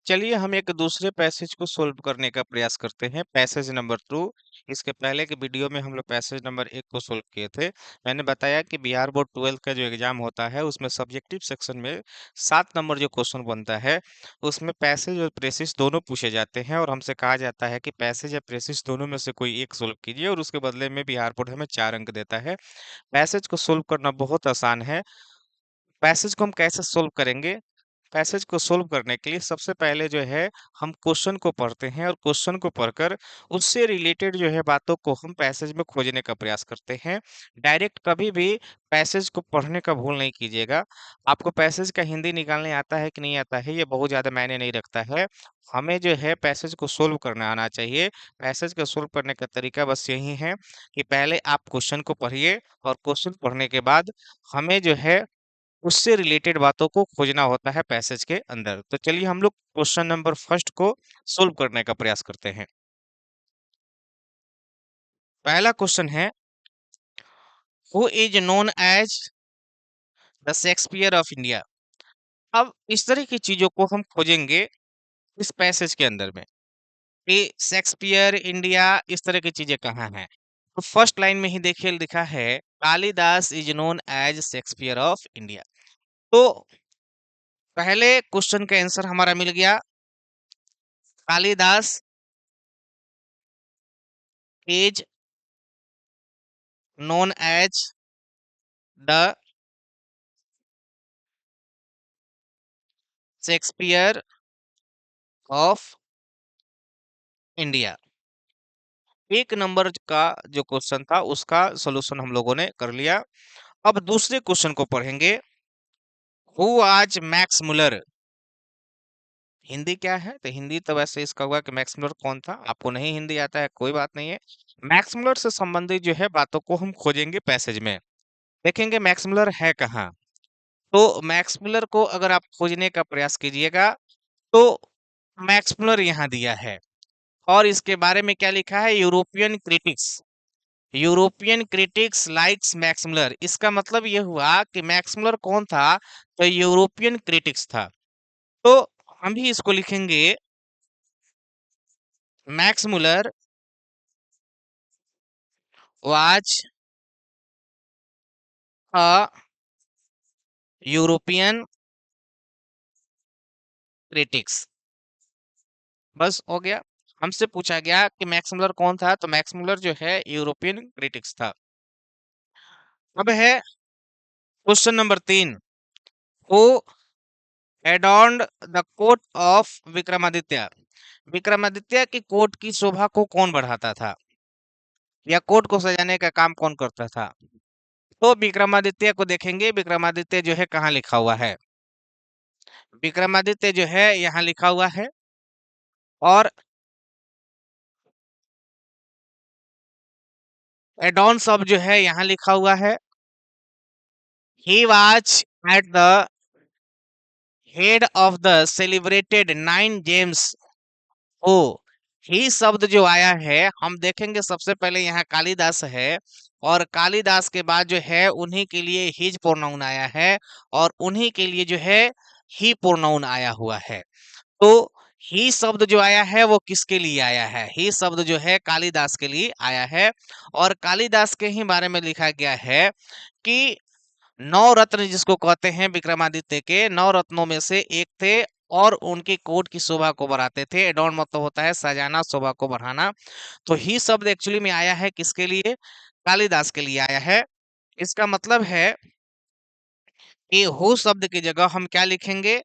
चलिए हम एक दूसरे पैसेज को सोल्व करने का प्रयास करते हैं। Passage number 2। इसके पहले के वीडियो में हम लोग पैसेज नंबर 1 को सोल्व किए थे। मैंने बताया कि बिहार बोर्ड 12 का जो एग्जाम होता है उसमें सब्जेक्टिव सेक्शन में 7 नंबर जो क्वेश्चन बनता है उसमें पैसेज और प्रेसिस दोनों पूछे जाते हैं और हमसे कहा जाता है कि पैसेज या प्रेसिस दोनों में से कोई एक सोल्व कीजिए और उसके बदले में बिहार बोर्ड हमें 4 अंक देता है। पैसेज को सोल्व करना बहुत आसान है। पैसेज को हम कैसे सोल्व करेंगे? पैसेज को सोल्व करने के लिए सबसे पहले जो है हम क्वेश्चन को पढ़ते हैं और क्वेश्चन को पढ़कर उससे रिलेटेड जो है बातों को हम पैसेज में खोजने का प्रयास करते हैं। डायरेक्ट कभी भी पैसेज को पढ़ने का भूल नहीं कीजिएगा। आपको पैसेज का हिंदी निकालने आता है कि नहीं आता है ये बहुत ज़्यादा मायने नहीं रखता है। हमें जो है पैसेज को सोल्व करना आना चाहिए। पैसेज को सोल्व करने का तरीका बस यही है कि पहले आप क्वेश्चन को पढ़िए और क्वेश्चन पढ़ने के बाद हमें जो है उससे रिलेटेड बातों को खोजना होता है पैसेज के अंदर। तो चलिए हम लोग क्वेश्चन नंबर फर्स्ट को सोल्व करने का प्रयास करते हैं। पहला क्वेश्चन है, who is known as the Shakespeare of India. अब इस तरह की चीजों को हम खोजेंगे इस पैसेज के अंदर में कि शेक्सपियर इंडिया इस तरह की चीजें कहाँ हैं। तो फर्स्ट लाइन में ही देखिए लिखा है Kalidas is known as Shakespeare of India. तो पहले क्वेश्चन का आंसर हमारा मिल गया। Kalidas is known as the Shakespeare of India. एक नंबर का जो क्वेश्चन था उसका सॉल्यूशन हम लोगों ने कर लिया। अब दूसरे क्वेश्चन को पढ़ेंगे, हु आज मैक्स मुलर। हिंदी क्या है? तो हिंदी तो वैसे इसका हुआ कि मैक्स मुलर कौन था। आपको नहीं हिंदी आता है कोई बात नहीं है। मैक्स मुलर से संबंधित जो है बातों को हम खोजेंगे पैसेज में। देखेंगे मैक्स मुलर है कहाँ। तो मैक्स मुलर को अगर आप खोजने का प्रयास कीजिएगा तो मैक्स मुलर यहाँ दिया है और इसके बारे में क्या लिखा है, European critics likes Max Muller. इसका मतलब ये हुआ कि मैक्स मुलर कौन था, तो यूरोपियन क्रिटिक्स था। तो हम भी इसको लिखेंगे Max Muller was a European critics. बस हो गया। हमसे पूछा गया कि मैक्स मुलर कौन था, तो मैक्स मुलर जो है यूरोपियन क्रिटिक्स था। अब है question number 3, who adorned the court of Vikramaditya. Vikramaditya की कोर्ट की शोभा को कौन बढ़ाता था या कोर्ट को सजाने का काम कौन करता था। तो विक्रमादित्य को देखेंगे, विक्रमादित्य जो है कहाँ लिखा हुआ है। विक्रमादित्य जो है यहाँ लिखा हुआ है और एडॉन सब जो है यहाँ लिखा हुआ है। He was at the head of the celebrated 9 gems. ओ, ही शब्द जो आया है हम देखेंगे सबसे पहले यहाँ कालिदास है और कालिदास के बाद जो है उन्हीं के लिए हिज प्रोनाउन आया है और उन्हीं के लिए जो है ही प्रोनाउन आया हुआ है। तो ही शब्द जो आया है वो किसके लिए आया है, ही शब्द जो है कालिदास के लिए आया है और कालिदास के ही बारे में लिखा गया है कि 9 रत्न जिसको कहते हैं विक्रमादित्य के 9 रत्नों में से एक थे और उनकी कोर्ट की शोभा को बढ़ाते थे। एडॉन मतलब होता है सजाना, शोभा को बढ़ाना। तो ही शब्द एक्चुअली में आया है किसके लिए, कालिदास के लिए आया है। इसका मतलब है कि हु शब्द की जगह हम क्या लिखेंगे,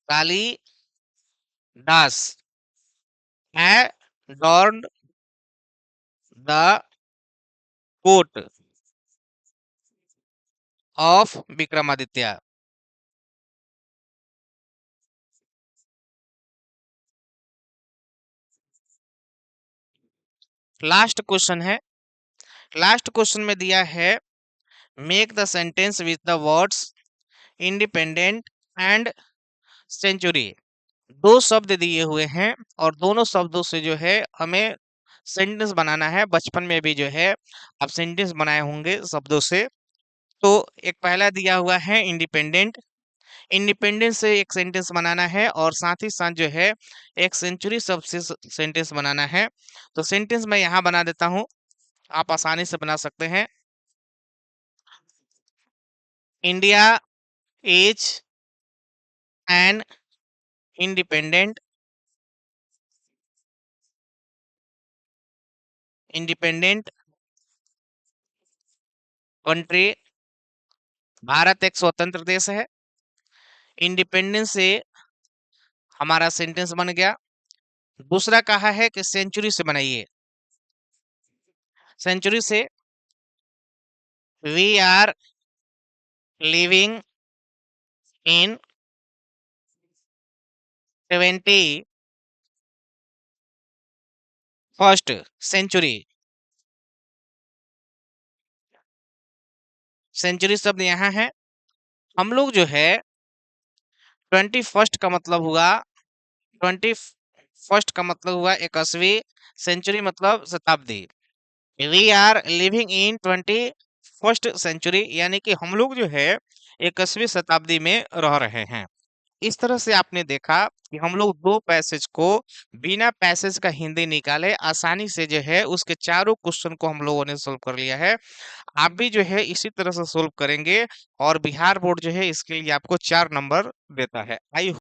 Kalidas adorned the court of Vikramaditya. Last question है, लास्ट क्वेश्चन में दिया है make the sentence with the words independent and century. 2 शब्द दिए हुए हैं और दोनों शब्दों से जो है हमें सेंटेंस बनाना है। बचपन में भी जो है आप सेंटेंस बनाए होंगे शब्दों से। तो एक पहला दिया हुआ है इंडिपेंडेंट। इंडिपेंडेंस से एक सेंटेंस बनाना है और साथ ही साथ जो है एक सेंचुरी शब्द से सेंटेंस बनाना है। तो सेंटेंस मैं यहाँ बना देता हूँ, आप आसानी से बना सकते हैं। India is an independent independent country. Bharat एक स्वतंत्र देश है। इंडिपेंडेंस से हमारा सेंटेंस बन गया। दूसरा कहा है कि सेंचुरी से बनाइए। सेंचुरी से we are living in 21st century. Century शब्द यहाँ है। हम लोग जो है 21st का मतलब हुआ 21st का मतलब हुआ 21वीं, सेंचुरी मतलब शताब्दी। We are living in 21st century, यानी कि हम लोग जो है 21वीं शताब्दी में रह रहे हैं। इस तरह से आपने देखा कि हम लोग दो पैसेज को बिना पैसेज का हिंदी निकाले आसानी से जो है उसके चारों क्वेश्चन को हम लोगों ने सोल्व कर लिया है। आप भी जो है इसी तरह से सोल्व करेंगे और बिहार बोर्ड जो है इसके लिए आपको 4 नंबर देता है। आई